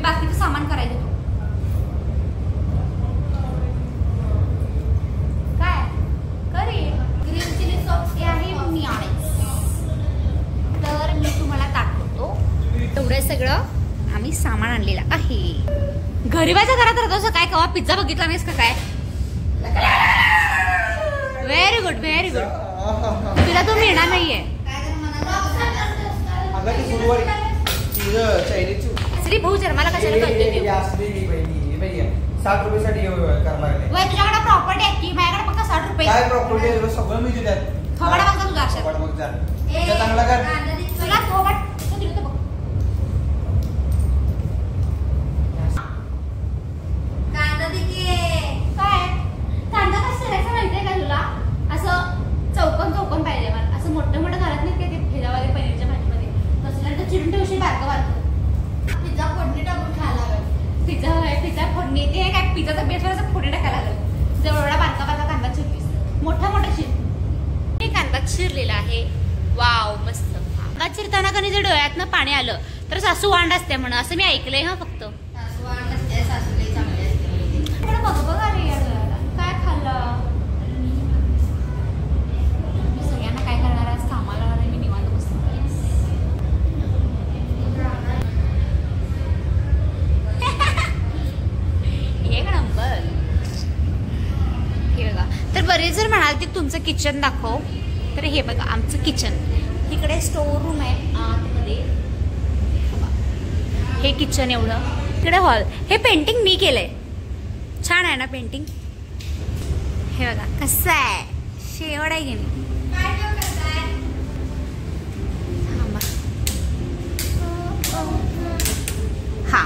बाकीचं सामान करायचं तू काय करे. ग्रीन चिली सॉस हे आहे मिओनिज. तर मी तुम्हाला दाखवतो. एवढं सगळं आम्ही सामान आणलेलं आहे. गरीबाच्या घरात राहतो काय कवा पिझ्झा बघितला नाहीस का काय. Very good very good. तुला तो मिळणार नाहीये. श्री भाऊ जन्माला कशाला कळते 60 रुपयासाठी तुझ्याकडे प्रॉपर्टी आहे की माझ्याकडे फक्त 60 रुपये. काय प्रॉपर्टी सगळं मी देतात. थोडा बघा तुझा अक्षर चांगला कर. तुला थोबट तू दिलं बघ. कांदा दिके काय कांदा कसं करायचं माहितीये का तुला. असं चौकोन चौकोन पाहिजे मला. असं मोठं मोठं घालत नाही का ते ठेलावाले पनीरच्या भाजीमध्ये तसलं तर चिरून ठेवशी बारकं बारकं. पिझ्झा फोडणी टाकून खायला लागेल. पिझ्झा फोडणी ते काय पिझ्झाचा बेस वर फोडणी टाकायला लागेल. जेवढा बारका बारका कांदा चिरलीस मोठा मोठा चिर. हे कांदा चिरलेला आहे. वाव मस्त. कांदा चिरताना कधी जर डोळ्यातनं पाणी आलं तर सासू वांड असते म्हणून असं मी ऐकलंय. हा फक्त सासू वांड असते. सासूला चांगले असते. बघ बघ आले या डोळ्याला काय खाल्लं. मी सगळ्यांना काय करणार आज कामाला आला मी निवांत बसतो. एक नंबर. हे बघा. तर बरेच जर म्हणाल की तुमचं किचन दाखव तर हे बघा आमचं किचन. इकडे स्टोर रूम आहे आतमध्ये. हे किचन एवढं. इकडे हॉल. हे पेंटिंग मी केलंय. छान आहे ना पेंटिंग. हे बघा कसं आहे. शेवट आहे की नाही. हा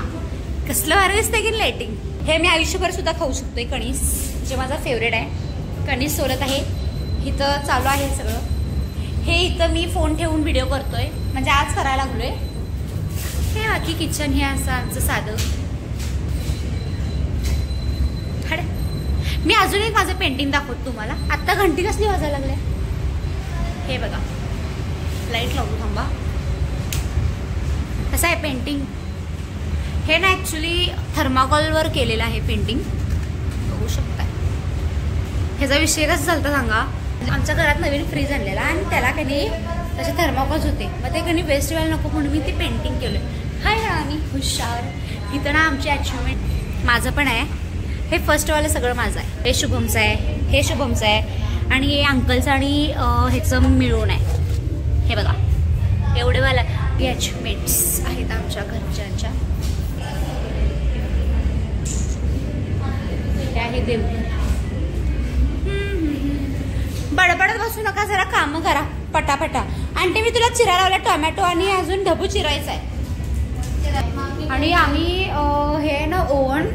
कसलं भारी दिसतंय की लाइटिंग. हे मी आयुष्यभर सुद्धा खाऊ शकतोय. कणीस जे माझा फेवरेट आहे. कणीस सोलत आहे. इथं चालू आहे सगळं. हे इथं मी फोन ठेवून व्हिडिओ करतोय म्हणजे आज करायला लागलोय. हे बाकी किचन हे असं आमचं साधं. मी अजून एक माझं पेंटिंग दाखवतो तुम्हाला. आत्ता घंटी कसली वाजायला लागल्या. हे बघा लाईट लावू थांबा. कसं आहे पेंटिंग. हे ना ॲक्च्युली थर्माकोलवर केलेलं आहे पेंटिंग. बघू शकता. ह्याचा विषय कसं चालतं सांगा. आमच्या घरात नवीन फ्रीज आणलेला आणि त्याला कधी त्याचे थर्माकोल्स होते. मग ते कधी वेस्ट व्हायला नको म्हणून मी ते पेंटिंग केलं. हाय ना आम्ही हुशार. इथं ना आमची अचिव्हमेंट माझं पण आहे. हे फर्स्टवालं सगळं माझं आहे. हे शुभमचं आहे. हे शुभमचं आहे आणि हे अंकलचं आणि ह्याचं मिळून आहे. हे बघा एवढेवाला हे अचिव्हमेंट्स आहेत आमच्या घरच्यांच्या. हे आहे देवघर. बडबडत बसू नका. जरा काम करा पटापटा. आणि मी तुला चिरा लावला टोमॅटो आणि अजून ढबू चिरायचा आहे. आणि आम्ही हे ना ओव्हन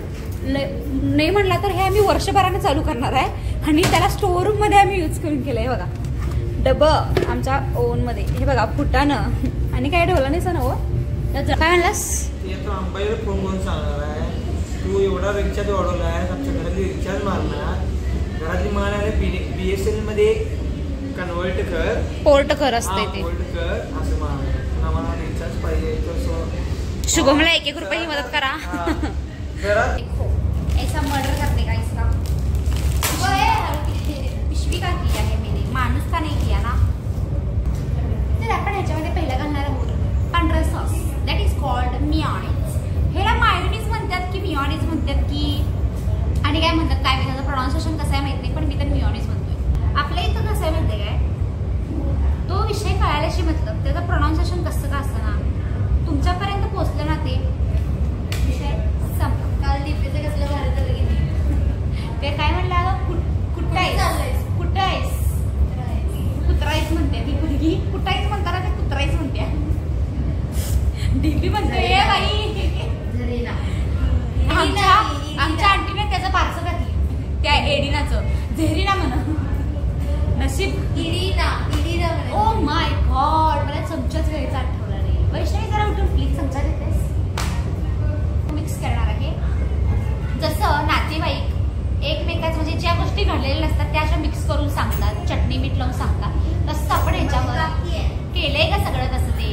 नाही म्हणला तर हे आम्ही वर्षभराने चालू करणार आहे. आणि त्याला स्टोर रूम मध्ये आम्ही यूज करून केलंय. बघा डबं आमच्या ओव्हन मध्ये. हे बघा फुटानं आणि काय ठेवलं नाही सर. हो काय म्हणलास. तू एवढा रिचार्ज वाढवला आहे. आमच्या घरातली रिचार्ज मारणार. घरातली मान आहे BSNL मध्ये कन्वर्ट कर. पोर्ट कर असते ते. पोर्ट कर असं मान. आम्हाला रिचार्ज पाहिजे तर शुभमला 1-1 रुपये ही मदत करा. देखो ऐसा मर्डर करने का इसका पिशवी का किया है मैंने. माणूस का नहीं किया ना. तर आपण ह्याच्यामध्ये पहिला घालणार आहोत पांढरा sauce. That is called mayonnaise. ह्याला मायोनीज म्हणतात की मिओनिज म्हणतात की आणि काय म्हणतात काय त्याचं प्रोनाउन्सिएशन कसं आहे माहित नाही. पण मी तर मिओनिज म्हणतोय. आपल्या इथं कसं आहे माहिती काय. तो विषय कळाल्याशी मतलब त्याचं प्रोनाउन्सिएशन कसं का असतं ना तुमच्यापर्यंत पोहोचलं ना ते विषय संपला. काल दीपेचं कसलं भारी झालं की ते काय म्हणलं अगं कुठं आहेस कुठं आहेस कुत्राईस म्हणते ती मुलगी. कुठाईच म्हणताना ते कुत्राईच म्हणते. डीपी म्हणते बाई. आमच्या आंटीने त्याचं पार्सल घातली त्या एडिनाचं. झेरीना म्हणा नशीब इडीना ओ माय गॉड. मला चमचाच घ्यायचा आठवला नाही. वैष्णवी जरा उठून प्लीज चमचा देतेस. मिक्स करणार आहे. जसं नातेवाईक एकमेकाच म्हणजे ज्या गोष्टी घडलेल्या नसतात त्या अशा मिक्स करून सांगतात. चटणी मीठ लावून सांगतात. तसंच आपण ह्याच्यावर केलंय का सगळं तसं. ते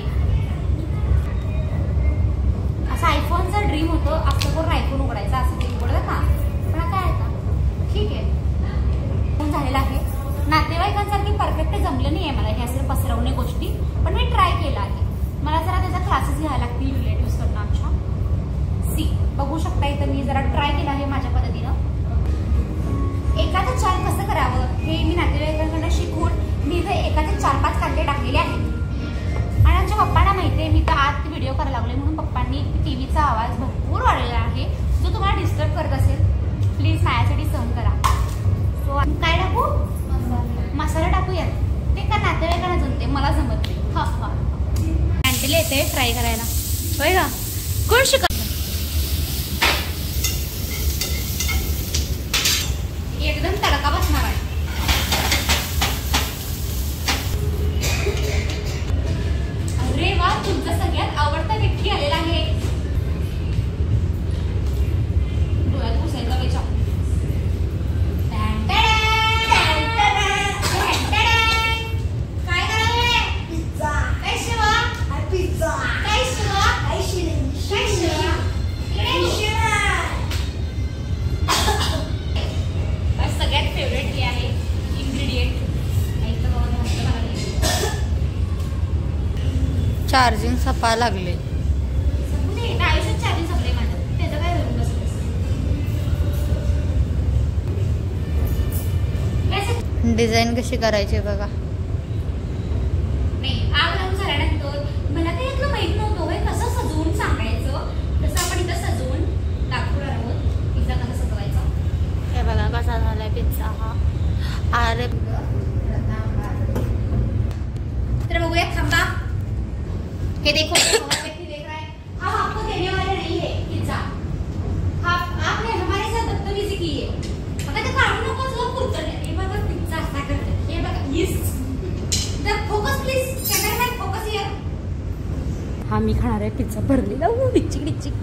असं आयफोनचा ड्रीम होतो आयफोन उघडायचा असं ते उघडलं का पण काय आता ठीक आहे झालेलं आहे. नातेवाईकांसारखी परफेक्ट जमलं नाही आहे मला हे असं पसरवणे गोष्टी पण मी ट्राय केला आहे. मला जरा त्याचा क्लासेस घ्यायला लागतील रिलेटिव्हकडनं आमच्या. सी बघू शकता इथं मी जरा ट्राय केलं आहे माझ्या पद्धतीनं. एकाचं 4 कसं करावं हे मी नातेवाईकांकडनं शिकून मी इथे एकाचे 4-5 कांदे टाकलेले आहेत. आणि आमच्या पप्पांना माहिती आहे मी तर आत व्हिडिओ करायला लागले म्हणून पप्पांनी टीव्हीचा आवाज भरपूर वाढलेला आहे. जो तुम्हाला डिस्टर्ब करत असेल प्लीज माझ्यासाठी सहन करा. सो काय टाकू मसाला टाकूयात. ते का नातेवाईकांना जमते मला जमत नाही. हा हा आंटीला येते ट्राय करायला होय का कोण शिकत एकदम तडका बसणार आहे. अरे वा तुमचा सगळ्यात आवडता व्यक्ती आलेला आहे. डोळ्यात घुसायचा बेचा सगळ्यात फेवरेट हे आहे इन्ग्रेडियंट. चार्जिंग सपा लागले. आयुष्यात चार्जिंग संपले माझं त्याचं काय धरून बसलं. डिझाईन कशी करायची बघा. नाही आग लावून झाल्यानंतर मला काही यातलं माहित नव्हतं होय कसं सजवून सांगायचं. तसं आपण इथं सजवून दाखवणार आहोत पिझ्झा कसा सजवायचा. हे बघा कसा झालाय पिझ्झा हा. अरे तर बघूया थांबा. हे देखो व्यक्ति देख रहा है हम आपको देने वाले नहीं है पिज्जा. आपने हमारे साथ बदतमीजी की है. आता ते काढू नकोस लोक कुरचडले. हे बघा पिझ्झा असा करते. हे बघा yes the focus please cameraman focus here. हा मी खाणार आहे पिझ्झा भरलेला डिचिक डिचिक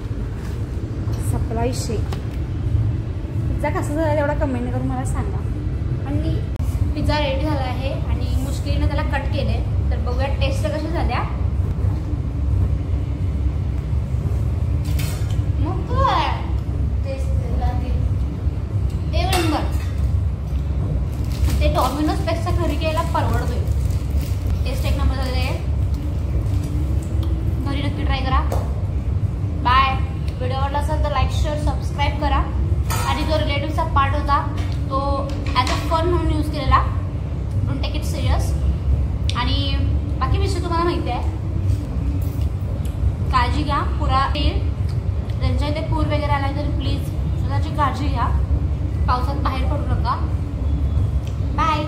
सप्लाय शेक. पिझ्झा कसा झाला तेवढा कमेंट करून मला सांगा. आणि पिझ्झा रेडी झाला आहे आणि मुश्किलीने त्याला कट केले. तर बघूया टेस्ट कशा झाल्या. ते डॉमिनोज पेक्षा घरी घ्यायला परवडतोय. टेस्ट एक नंबर झालेला आहे. घरी नक्की ट्राय करा. बाय. व्हिडिओ आवडला असेल तर लाईक शेअर सबस्क्राईब करा. आणि जो रिलेटिव्हचा पार्ट होता तो ॲज अ फन म्हणून यूज केलेला. Don't take it serious. आणि बाकी विषय तुम्हाला माहिती आहे. काळजी घ्या. पुरा येईल त्यांच्या इथे पूर वगैरे आला तर प्लीज स्वतःची काळजी घ्या. पावसात बाहेर पडू नका. बाय.